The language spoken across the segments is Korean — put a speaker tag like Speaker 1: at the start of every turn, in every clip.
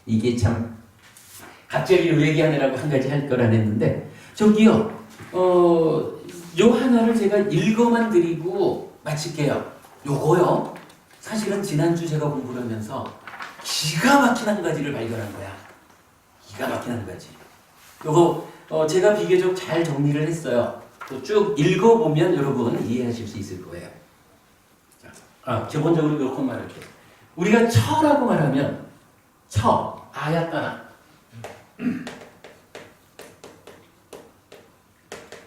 Speaker 1: 이게 참 갑자기 요 얘기하느라고 한 가지 할 걸 안 했는데 저기요 요 하나를 제가 읽어만 드리고 마칠게요. 요거요 사실은 지난주 제가 공부를 하면서 기가 막힌 한 가지를 발견한 거야. 기가 막힌 한 가지. 요거 제가 비교적 잘 정리를 했어요. 쭉 읽어보면 여러분 이해하실 수 있을 거예요. 자, 기본적으로 이렇게 말할게요. 우리가 처라고 말하면 아야따나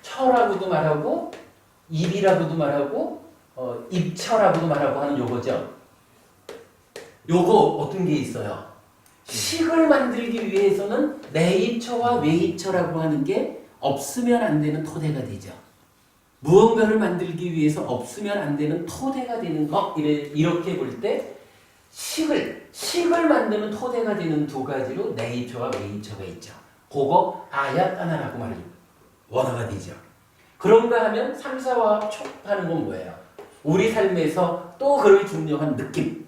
Speaker 1: 처라고도 말하고 입이라고도 말하고 입처라고도 말하고 하는 요거죠. 요거 어떤 게 있어요? 식을 만들기 위해서는 내입처와 외입처라고 하는 게 없으면 안 되는 토대가 되죠. 무언가를 만들기 위해서 없으면 안 되는 토대가 되는 거 이렇게 볼 때 식을 만드는 토대가 되는 두 가지로 내입처와 외입처가 있죠. 그거 아야따나라고 말해요. 원어가 되죠. 그런가 하면 3, 4와 촉하는 건 뭐예요? 우리 삶에서 또 그런 중요한 느낌,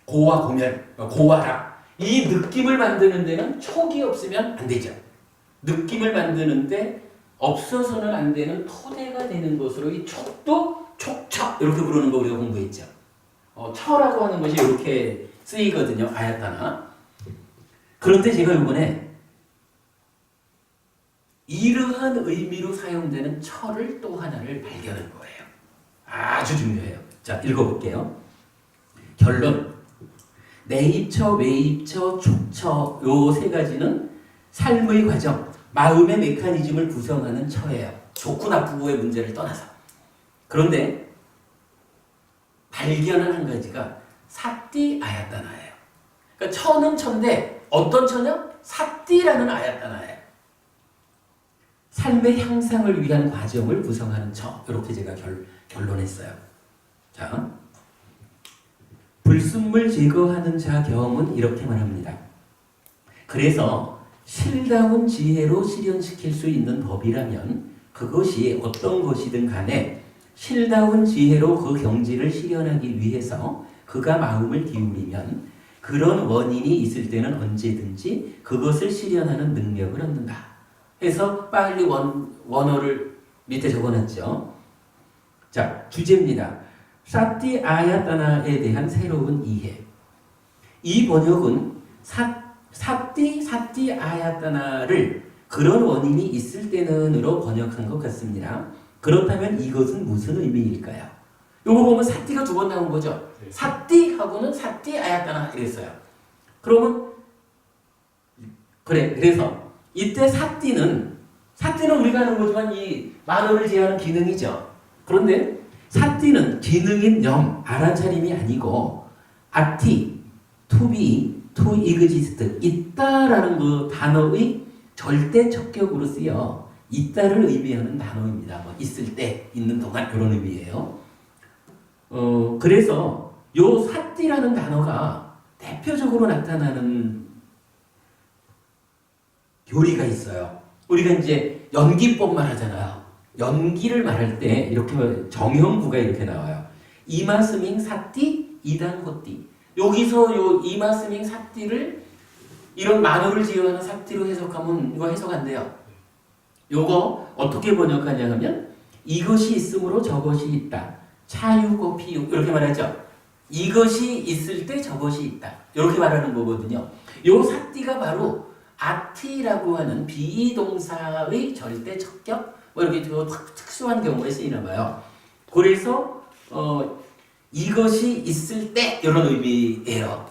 Speaker 1: 고와 고멸, 고와락 이 느낌을 만드는 데는 촉이 없으면 안 되죠. 느낌을 만드는데 없어서는 안 되는 토대가 되는 것으로 이 촉도 촉처 이렇게 부르는 거 우리가 공부했죠. 처라고 하는 것이 이렇게 쓰이거든요. 아야따나. 그런데 제가 이번에 이러한 의미로 사용되는 처를 또 하나를 발견한 거예요. 아주 중요해요. 자, 읽어볼게요. 결론. 내입처, 외입처, 촉처 요 세 가지는 삶의 과정, 마음의 메커니즘을 구성하는 처예요. 좋고 나쁘고의 문제를 떠나서. 그런데 발견한 한 가지가 사띠 아야따나예요. 그러니까 처는 처인데 어떤 처냐? 사띠라는 아야따나예요. 삶의 향상을 위한 과정을 구성하는 처. 이렇게 제가 결론했어요. 자, 불순물 제거하는 자 경험은 이렇게 말합니다. 그래서 실다운 지혜로 실현시킬 수 있는 법이라면 그것이 어떤 것이든 간에 실다운 지혜로 그 경지를 실현하기 위해서 그가 마음을 기울이면 그런 원인이 있을 때는 언제든지 그것을 실현하는 능력을 얻는다. 해서 빨리 원어를 밑에 적어놨죠. 자, 주제입니다. 사띠 아야따나에 대한 새로운 이해. 이 번역은 사띠 아야따나를 그런 원인이 있을 때는으로 번역한 것 같습니다. 그렇다면 이것은 무슨 의미일까요? 요거 보면 사띠가 두 번 나온 거죠. 사띠하고는 사띠 아야따나 이랬어요. 그러면 그래서 이때 사띠는 우리가 아는 거지만 이 만어를 제하는 기능이죠. 그런데 사띠는 기능인 염, 알아차림이 아니고 아티, 투비, 투 이그지스트, 있다라는 그 단어의 절대 척격으로 쓰여 있다를 의미하는 단어입니다. 뭐 있을 때, 있는 동안 그런 의미예요. 그래서 요 사띠라는 단어가 대표적으로 나타나는 교리가 있어요. 우리가 이제 연기법만 하잖아요. 연기를 말할 때 이렇게 정형부가 이렇게 나와요. 이마스밍 사띠 이단 호띠. 여기서 요 이마스밍 사띠를 이런 만어를 지어하는 사띠로 해석하면 이거 해석 안 돼요. 요거 어떻게 번역하냐 하면 이것이 있으므로 저것이 있다. 차유고 피유 이렇게 말하죠. 이것이 있을 때 저것이 있다. 이렇게 말하는 거거든요. 요 사띠가 바로 아티라고 하는 비동사의 절대 척격 뭐 이렇게 특수한 경우에 쓰이나 봐요. 그래서 이것이 있을 때 이런 의미예요.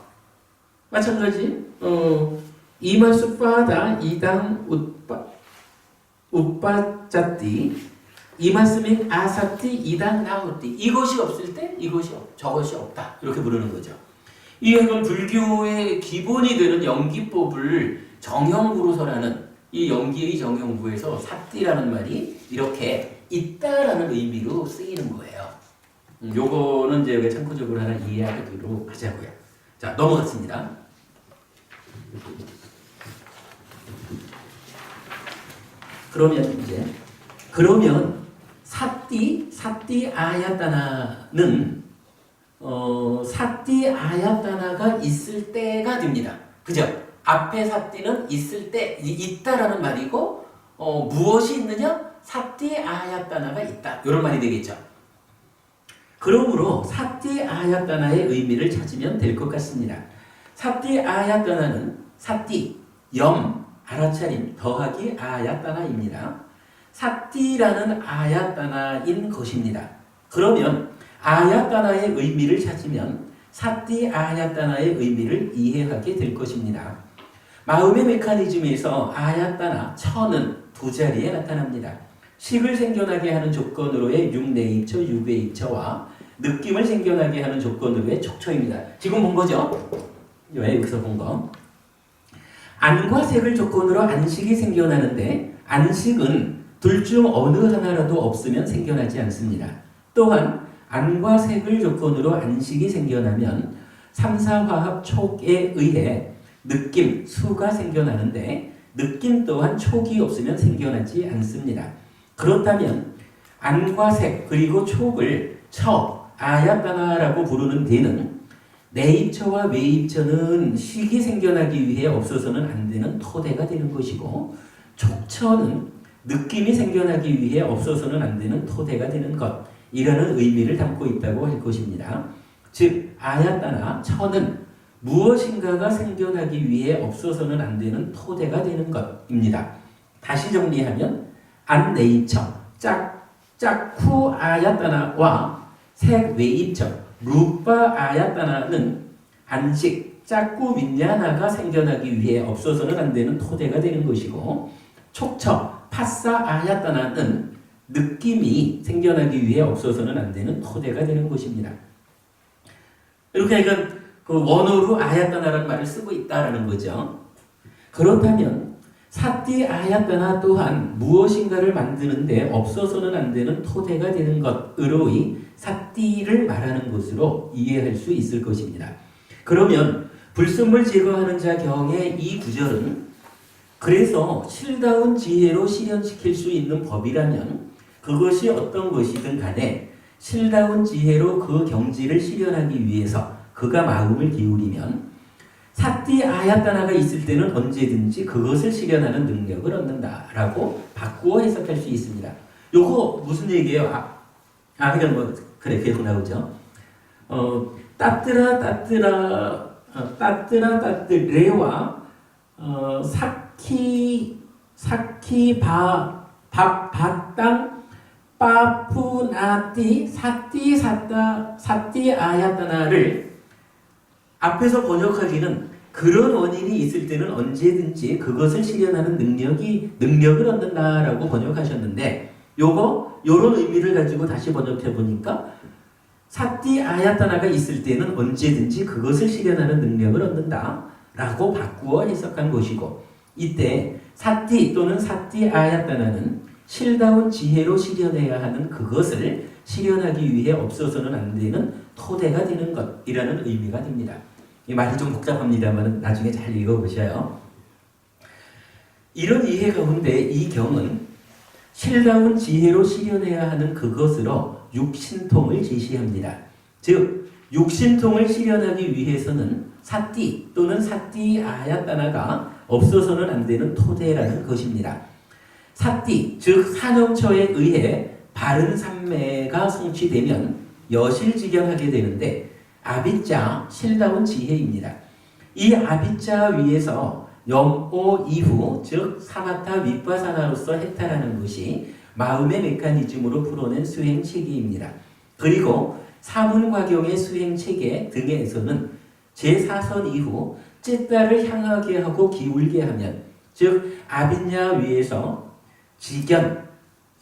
Speaker 1: 마찬가지 이마수빠다 이당 우빠짜띠 이마스밍 아사띠 이당 나오띠 이것이 없을 때 저것이 없다 이렇게 부르는 거죠. 이건 불교의 기본이 되는 연기법을 정형부로서라는 이 연기의 정형부에서 사띠라는 말이 이렇게 있다라는 의미로 쓰이는 거예요. 요거는 이제 우리가 참고적으로 하나 이해하도록 하자고요. 자, 넘어갔습니다. 그러면 사띠 아야따나는 사띠 아야따나가 있을 때가 됩니다. 그죠? 앞에 사띠는 있을 때 있다라는 말이고 무엇이 있느냐? 사띠 아야따나가 있다. 이런 말이 되겠죠. 그러므로 사띠 아야따나의 의미를 찾으면 될 것 같습니다. 사띠 아야따나는 사띠, 알아차림, 더하기 아야따나입니다. 사띠라는 아야따나인 것입니다. 그러면 아야따나의 의미를 찾으면 사띠 아야따나의 의미를 이해하게 될 것입니다. 마음의 메커니즘에서 아야따나, 처는 두 자리에 나타납니다. 식을 생겨나게 하는 조건으로의 육내입처, 유배입처와 느낌을 생겨나게 하는 조건으로의 촉처입니다. 지금 본 거죠? 여기서 본 거. 안과 색을 조건으로 안식이 생겨나는데 안식은 둘 중 어느 하나라도 없으면 생겨나지 않습니다. 또한 안과 색을 조건으로 안식이 생겨나면 3,4화합 촉에 의해 느낌, 수가 생겨나는데 느낌 또한 촉이 없으면 생겨나지 않습니다. 그렇다면 안과 색 그리고 촉을 처, 아야따나라고 부르는 데는 내입처와 외입처는 식이 생겨나기 위해 없어서는 안 되는 토대가 되는 것이고 촉처는 느낌이 생겨나기 위해 없어서는 안 되는 토대가 되는 것이라는 의미를 담고 있다고 할 것입니다. 즉 아야따나, 처는 무엇인가가 생겨나기 위해 없어서는 안 되는 토대가 되는 것입니다. 다시 정리하면 안내입처, 짝쿠 아야따나와 색 외입처, 루파 아야따나는 안식, 짝구 윈야나가 생겨나기 위해 없어서는 안 되는 토대가 되는 것이고 촉처, 파사 아야따나는 느낌이 생겨나기 위해 없어서는 안 되는 토대가 되는 것입니다. 이렇게 이건 그 원어로 아야따나라는 말을 쓰고 있다라는 거죠. 그렇다면 사띠 아야따나 또한 무엇인가를 만드는데 없어서는 안 되는 토대가 되는 것으로의 사띠를 말하는 것으로 이해할 수 있을 것입니다. 그러면 불순물 제거하는 자 경의 이 구절은 그래서 실다운 지혜로 실현시킬 수 있는 법이라면 그것이 어떤 것이든 간에 실다운 지혜로 그 경지를 실현하기 위해서 그가 마음을 기울이면 사띠 아야따나가 있을 때는 언제든지 그것을 실현하는 능력을 얻는다라고 바꾸어 해석할 수 있습니다. 요거 무슨 얘기예요? 그냥 뭐 그래 계속 나오죠. 따뜨레와 사키 바땅 빠푸나띠 사띠 아야따나를 앞에서 번역하기는 그런 원인이 있을 때는 언제든지 그것을 실현하는 능력을 얻는다라고 번역하셨는데 요런 의미를 가지고 다시 번역해 보니까 사띠 아야따나가 있을 때는 언제든지 그것을 실현하는 능력을 얻는다라고 바꾸어 해석한 것이고 이때 사띠 또는 사띠 아야따나는 실다운 지혜로 실현해야 하는 그것을 실현하기 위해 없어서는 안 되는 토대가 되는 것이라는 의미가 됩니다. 이 말이 좀 복잡합니다만 나중에 잘 읽어보셔요. 이런 이해 가운데 이 경은 실다운 지혜로 실현해야 하는 그것으로 육신통을 제시합니다. 즉 육신통을 실현하기 위해서는 사띠 또는 사띠 아야따나가 없어서는 안 되는 토대라는 것입니다. 사띠 즉 산영처에 의해 바른 삼매가 성취되면 여실직연하게 되는데 아비자 실다운 지혜입니다. 이 아비자 위에서 염오 이후 즉 사마타 윗바사나로서 해탈하는 것이 마음의 메커니즘으로 풀어낸 수행체계입니다. 그리고 사문과경의 수행체계 등에서는 제4선 이후 찌따를 향하게 하고 기울게 하면 즉 아비냐 위에서 지견,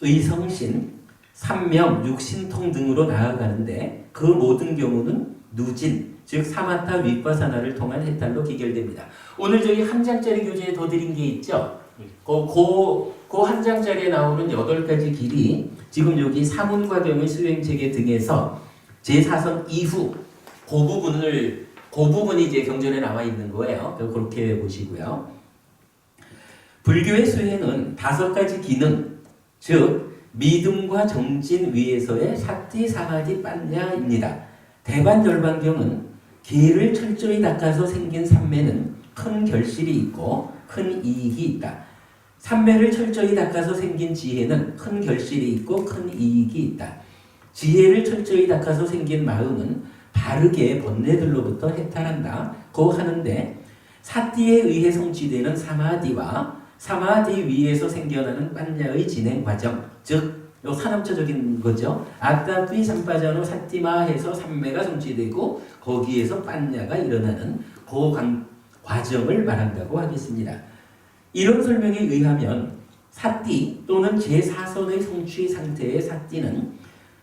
Speaker 1: 의성신, 삼명, 육신통 등으로 나아가는데 그 모든 경우는 누진, 즉 사마타 윗바사나를 통한 해탈로 기결됩니다. 오늘 저희 한 장짜리 교재에 더 드린 게 있죠? 그 한 장짜리에 나오는 8가지 길이 지금 여기 사문과경의 수행체계 등에서 제4선 이후 그 부분이 이제 경전에 나와 있는 거예요. 그렇게 보시고요. 불교의 수행은 5가지 기능, 즉 믿음과 정진 위에서의 사띠 사마디 빠냐입니다. 대반열반경은 기를 철저히 닦아서 생긴 삼매는
Speaker 2: 큰 결실이 있고 큰 이익이 있다. 삼매를 철저히 닦아서 생긴 지혜는 큰 결실이 있고 큰 이익이 있다. 지혜를 철저히 닦아서 생긴 마음은 바르게 번뇌들로부터 해탈한다고 하는데 사띠에 의해 성취되는 사마디와 사마디 위에서 생겨나는 빠냐의 진행 과정, 즉 요 산업처적인 거죠. 아따삐 삼빠자노 사띠마 해서 삼매가 성취되고 거기에서 빠냐가 일어나는 그 과정을 말한다고 하겠습니다. 이런 설명에 의하면 사띠 또는 제4선의 성취 상태의 사띠는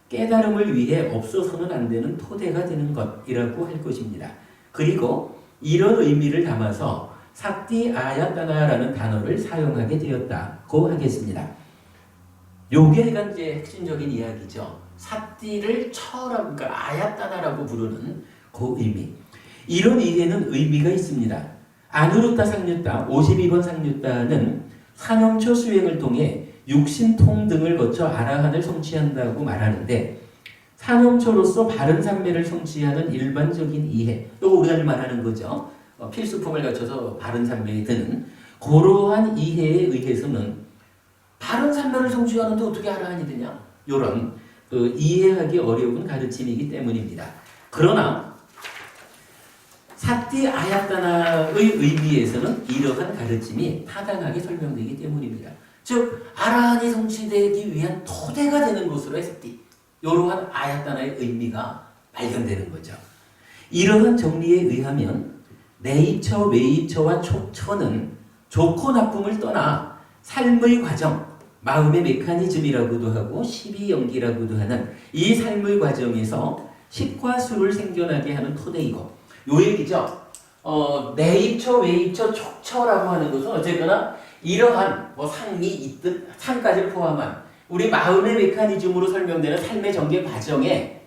Speaker 2: 깨달음을 위해 없어서는 안 되는 토대가 되는 것이라고 할 것입니다. 그리고 이런 의미를 담아서 사띠 아야따나라는 단어를 사용하게 되었다고 하겠습니다. 요게 이제 핵심적인 이야기죠. 사띠를 처라고, 그러니까 아야따나라고 부르는 그 의미. 이런 이해는 의미가 있습니다. 아누루타 상류타 52번 상류타는 산염초 수행을 통해 육신통 등을 거쳐 아라한을 성취한다고 말하는데 산염초로서 바른 삼매를 성취하는 일반적인 이해, 이거 우리가 말하는 거죠. 필수품을 갖춰서 바른 삼매에 드는 그러한 이해에 의해서는 바른 삼매를 성취하는데 어떻게 아라한이 되냐? 이런 이해하기 어려운 가르침이기 때문입니다. 그러나 사띠 아야따나의 의미에서는 이러한 가르침이 타당하게 설명되기 때문입니다. 즉 아라한이 성취되기 위한 토대가 되는 것으로 사띠, 이러한 아야따나의 의미가 발견되는 거죠. 이러한 정리에 의하면 내입처, 외입처와 촉처는 좋고 나쁨을 떠나 삶의 과정, 마음의 메커니즘이라고도 하고 십이연기라고도 하는 이 삶의 과정에서 식과 수를 생겨나게 하는 토대이고 요 얘기죠. 내입처, 외입처, 촉처라고 하는 것은 어쨌거나 이러한 뭐 상이 있듯 상까지 포함한 우리 마음의 메커니즘으로 설명되는 삶의 전개 과정에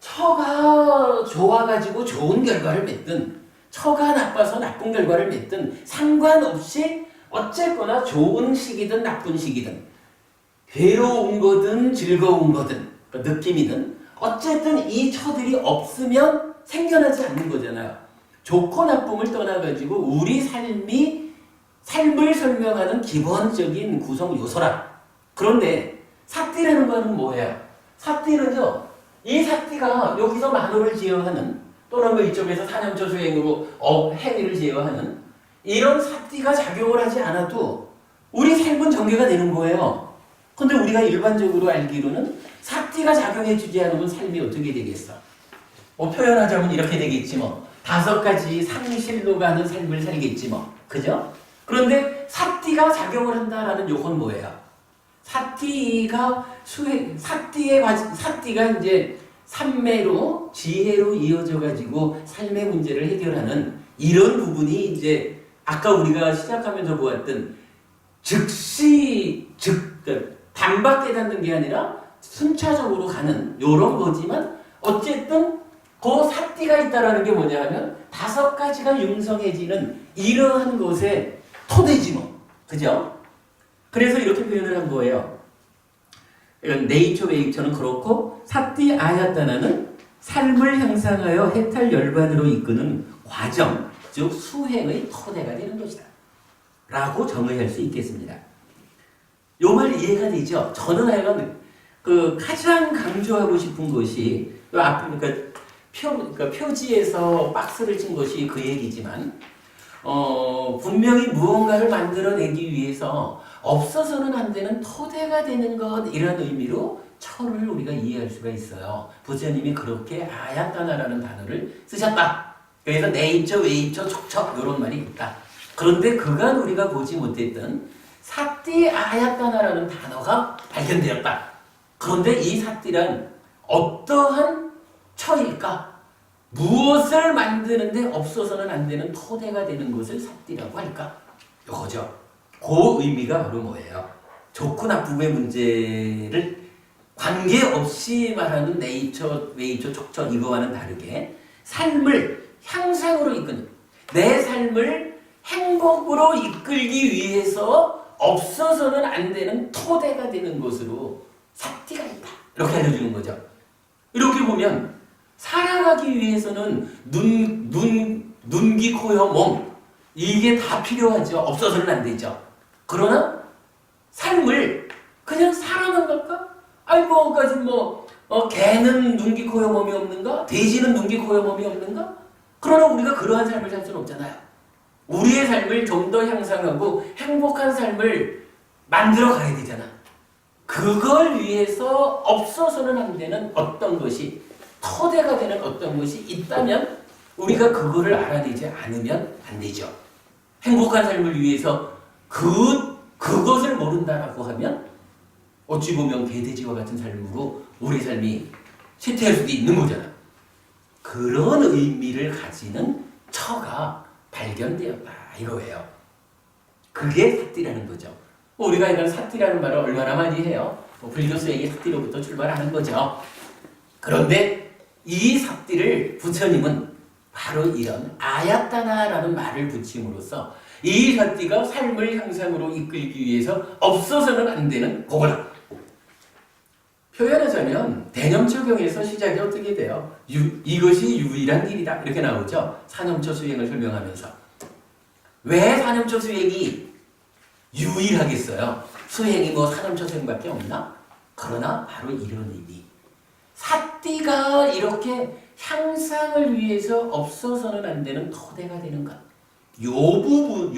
Speaker 2: 처가 좋아가지고 좋은 결과를 맺든 처가 나빠서 나쁜 결과를 맺든 상관없이 어쨌거나 좋은 시기든 나쁜 시기든 괴로운 거든 즐거운 거든 느낌이든 어쨌든 이 처들이 없으면 생겨나지 않는 거잖아요. 좋고 나쁨을 떠나가지고 우리 삶을 설명하는 기본적인 구성 요소라. 그런데 사띠라는 거는 뭐예요? 사띠는요, 이 사띠가 여기서 만호를 제어하는 또는 뭐 이쪽에서 사념초 수행으로 행위를 제어하는 이런 사띠가 작용을 하지 않아도 우리 삶은 전개가 되는 거예요. 근데 우리가 일반적으로 알기로는 사띠가 작용해주지 않으면 삶이 어떻게 되겠어? 뭐 표현하자면 이렇게 되겠지 뭐. 5가지 상실로 가는 삶을 살겠지 뭐. 그죠? 그런데 사띠가 작용을 한다라는 요건 뭐예요? 사띠가 이제 삼매로 지혜로 이어져 가지고 삶의 문제를 해결하는 이런 부분이 이제 아까 우리가 시작하면서 보았던 단박 깨닫는 게 아니라 순차적으로 가는 요런 거지만 어쨌든 그 사띠가 있다라는 게 뭐냐 하면 5가지가 융성해지는 이러한 것의 토대지 뭐. 그죠? 그래서 이렇게 표현을 한 거예요. 네이처 웨이처는 그렇고 사띠 아야따나는 삶을 향상하여 해탈 열반으로 이끄는 과정, 즉 수행의 토대가 되는 것이다 라고 정의할 수 있겠습니다. 요 말 이해가 되죠? 저는 하여간 가장 강조하고 싶은 것이 그러니까 표지에서 박스를 친 것이 그 얘기지만 분명히 무언가를 만들어내기 위해서 없어서는 안 되는 토대가 되는 것 이런 의미로 처를 우리가 이해할 수가 있어요. 부처님이 그렇게 아야따나라는 단어를 쓰셨다. 그래서 내입처, 외입처, 촉처 이런 말이 있다. 그런데 그간 우리가 보지 못했던 사띠 아야따나라는 단어가 발견되었다. 그런데 이 사띠란 어떠한 처일까? 무엇을 만드는데 없어서는 안 되는 토대가 되는 것을 사띠라고 할까? 이거죠. 그 의미가 바로 뭐예요? 좋고 나쁨의 문제를 관계없이 말하는 네이처, 웨이처, 촉처 이거와는 다르게 삶을 향상으로 이끄는 내 삶을 행복으로 이끌기 위해서 없어서는 안 되는 토대가 되는 것으로 사띠가 있다. 이렇게 알려주는 거죠. 이렇게 보면 살아가기 위해서는 눈, 귀, 코, 혀, 몸 이게 다 필요하죠. 없어서는 안 되죠. 그러나 삶을 그냥 살아만 갈까? 아이고, 개는 눈, 귀, 코, 혀, 몸이 없는가? 돼지는 눈, 귀, 코, 혀, 몸이 없는가? 그러나 우리가 그러한 삶을 살 수는 없잖아요. 우리의 삶을 좀 더 향상하고 행복한 삶을 만들어 가야 되잖아. 그걸 위해서 없어서는 안 되는 어떤 것이, 토대가 되는 어떤 것이 있다면 우리가 그거를 알아내지 않으면 안 되죠. 행복한 삶을 위해서 그것을 모른다라고 하면 어찌 보면 개돼지와 같은 삶으로 우리 삶이 쇠퇴할 수도 있는 거잖아. 그런 의미를 가지는 처가 발견되었다 이거예요. 그게 사띠라는 거죠. 우리가 이런 사띠라는 말을 얼마나 많이 해요. 불교 수행이 사띠로부터 출발하는 거죠. 그런데 이 사띠를 부처님은 바로 이런 아야따나라는 말을 붙임으로써 이 사띠가 삶을 향상으로 이끌기 위해서 없어서는 안 되는 그거다. 표현하자면 대념초경에서 시작이 어떻게 돼요? 이것이 유일한 길이다 이렇게 나오죠. 사념초 수행을 설명하면서. 왜 사념초 수행이 유일하겠어요? 수행이 뭐 사념초 수행밖에 없나? 그러나 바로 이런 의미. 사띠가 이렇게 향상을 위해서 없어서는 안 되는 토대가 되는 것. 요 부분,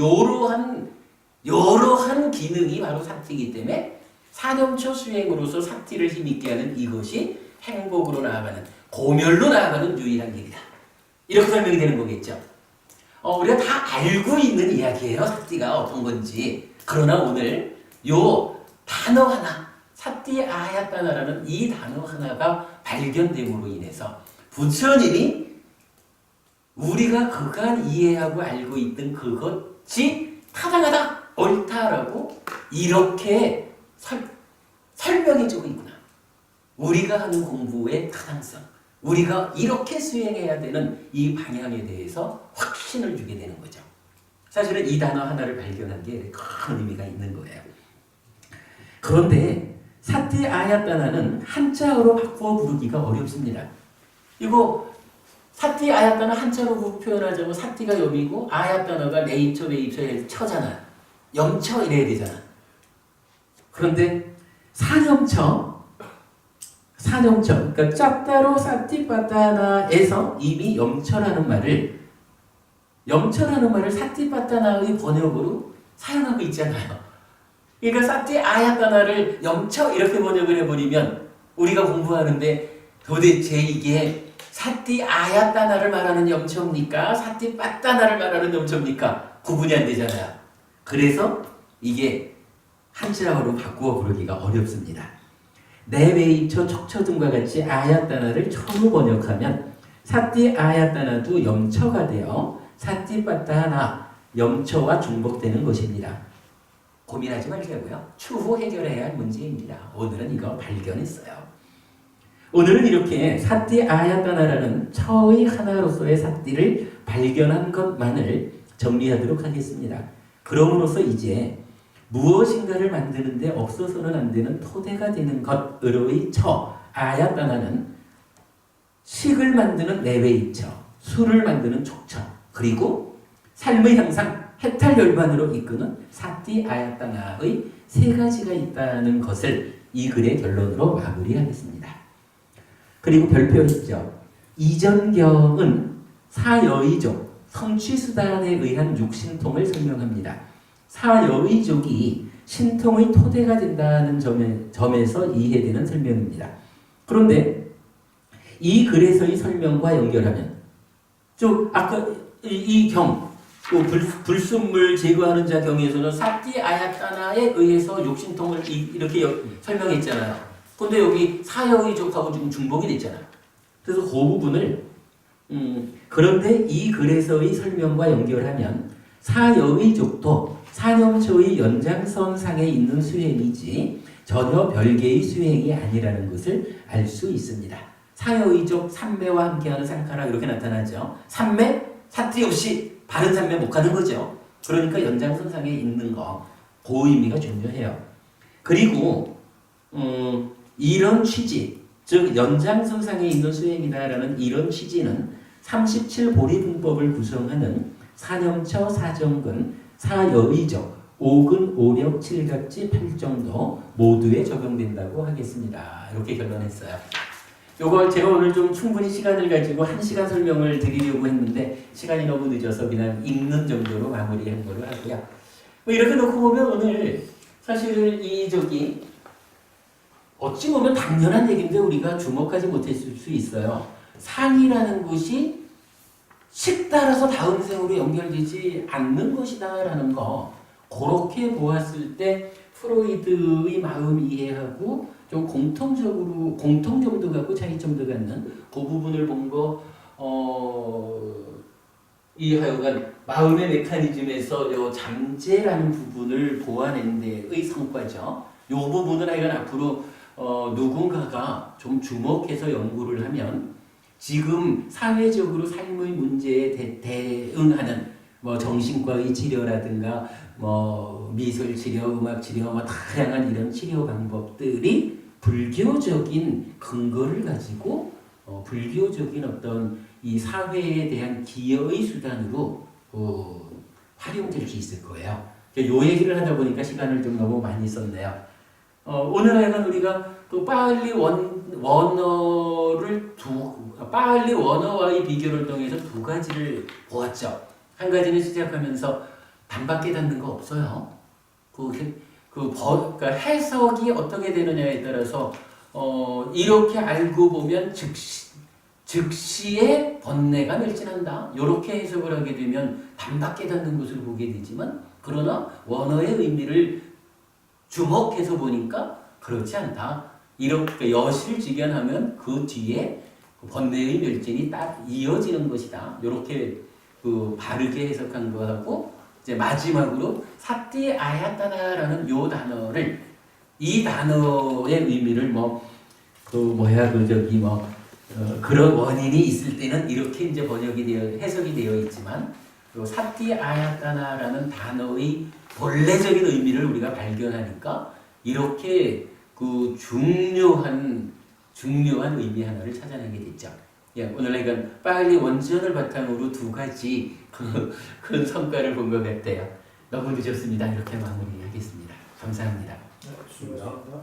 Speaker 2: 여러한 기능이 바로 사띠이기 때문에 사념초 수행으로서 사띠를 힘있게 하는 이것이 행복으로 나아가는, 고멸로 나아가는 유일한 길이다. 이렇게 설명이 되는 거겠죠. 우리가 다 알고 있는 이야기예요. 사띠가 어떤 건지. 그러나 오늘 요 단어 하나, 사띠 아야따나라는 이 단어 하나가 발견됨으로 인해서 부처님이 우리가 그간 이해하고 알고 있던 그것이 타당하다, 옳다라고 이렇게 설명해주고 있구나. 우리가 하는 공부의 타당성, 우리가 이렇게 수행해야 되는 이 방향에 대해서 확신을 주게 되는 거죠. 사실은 이 단어 하나를 발견한 게 큰 의미가 있는 거예요. 그런데 사띠 아야따나는 한자어로 바꾸어 부르기가 어렵습니다. 이거 사띠 아야따나 한자로 표현하자면 사띠가 염이고 아야따나가 매입처의 처잖아. 염처 이래야 되잖아. 그런데 사념처, 그러니까 짭따로 사띠빠따나에서 이미 염처라는 말을 사띠빠따나의 번역으로 사용하고 있잖아요. 그러니까 사띠 아야따나를 염처 이렇게 번역을 해버리면 우리가 공부하는데 도대체 이게 사띠 아야따나를 말하는 염처입니까? 사띠 빠따나를 말하는 염처입니까? 구분이 안 되잖아요. 그래서 이게 한자어로 바꾸어 부르기가 어렵습니다. 내외입처, 척처 등과 같이 아야따나를 처로 번역하면 사띠 아야따나도 염처가 되어 사띠 빠따나 염처와 중복되는 것입니다. 고민하지 말자고요. 추후 해결해야 할 문제입니다. 오늘은 이거 발견했어요. 오늘은 이렇게 사띠 아야따나라는 처의 하나로서의 사띠를 발견한 것만을 정리하도록 하겠습니다. 그럼으로써 이제 무엇인가를 만드는데 없어서는 안 되는 토대가 되는 것으로의 처, 아야따나는 식을 만드는 내외입처, 술을 만드는 촉처, 그리고 삶의 향상, 해탈열반으로 이끄는 사띠 아야따나의 세 가지가 있다는 것을 이 글의 결론으로 마무리하겠습니다. 그리고 별표했죠. 이전경은 사여의족, 성취수단에 의한 육신통을 설명합니다. 사여의족이 신통의 토대가 된다는 점에서 이해되는 설명입니다. 그런데 이 글에서의 설명과 연결하면 아까 이 경, 불순물 제거하는 자 경에서는 사띠 아야따나에 의해서 육신통을 이렇게 설명했잖아요. 근데 여기 사여의족하고 지금 중복이 됐잖아요. 그래서 그 부분을 그런데 이 글에서의 설명과 연결하면 사여의족도 사념초의 연장선상에 있는 수행이지 전혀 별개의 수행이 아니라는 것을 알 수 있습니다. 사여의족 삼매와 함께하는 상카라 이렇게 나타나죠. 삼매, 사띠 없이 바른 삼매 못 가는 거죠. 그러니까 연장선상에 있는 거, 그 의미가 중요해요. 그리고 이런 취지, 즉 연장선상에 있는 수행이다라는 이런 취지는 37보리분법을 구성하는 사념처, 사정근, 사여의적, 오근, 오력, 칠각지, 팔정도 모두에 적용된다고 하겠습니다. 이렇게 결론했어요. 요걸 제가 오늘 좀 충분히 시간을 가지고 1시간 설명을 드리려고 했는데 시간이 너무 늦어서 그냥 읽는 정도로 마무리한 걸로 하고요. 뭐 이렇게 놓고 보면 오늘 사실 어찌 보면 당연한 얘기인데 우리가 주목하지 못했을 수 있어요. 산이라는 것이 식 따라서 다음 생으로 연결되지 않는 것이다라는 거, 그렇게 보았을 때 프로이드의 마음 이해하고 좀 공통점도 갖고 차이점도 갖는 그 부분을 본 거, 이 하여간 마음의 메커니즘에서 요 잠재라는 부분을 보완하는 데의 성과죠. 요 부분을 하여간 앞으로 누군가가 좀 주목해서 연구를 하면 지금 사회적으로 삶의 문제에 대응하는 뭐 정신과의 치료라든가 뭐 미술 치료, 음악 치료, 뭐 다양한 이런 치료 방법들이 불교적인 근거를 가지고 불교적인 어떤 이 사회에 대한 기여의 수단으로 활용될 수 있을 거예요. 요 얘기를 하다 보니까 시간을 좀 너무 많이 썼네요. 오늘 하여간 우리가 그 파을리 원어와의 비교를 통해서 두 가지를 보았죠. 한 가지는 시작하면서 반박 깨닫는 거 없어요. 그러니까 해석이 어떻게 되느냐에 따라서 이렇게 알고 보면 즉시의 번뇌가 멸진한다. 이렇게 해석을 하게 되면 반박 깨닫는 것을 보게 되지만 그러나 원어의 의미를 주목해서 보니까 그렇지 않다. 이렇게 여실직연하면 그 뒤에 번뇌의 멸진이 딱 이어지는 것이다. 이렇게 바르게 해석한 거하고 이제 마지막으로 사띠 아야따나라는 요 단어를 이 단어의 의미를 그런 원인이 있을 때는 이렇게 이제 해석이 되어 있지만 사띠 아야따나라는 단어의 본래적인 의미를 우리가 발견하니까 이렇게 그 중요한 의미 하나를 찾아내게 됐죠. 예, 오늘 이건 빨리 원전을 바탕으로 두 가지 큰 성과를 본 것 같아요. 너무 늦었습니다. 이렇게 마무리하겠습니다. 감사합니다.
Speaker 3: 네, 수고하셨습니다.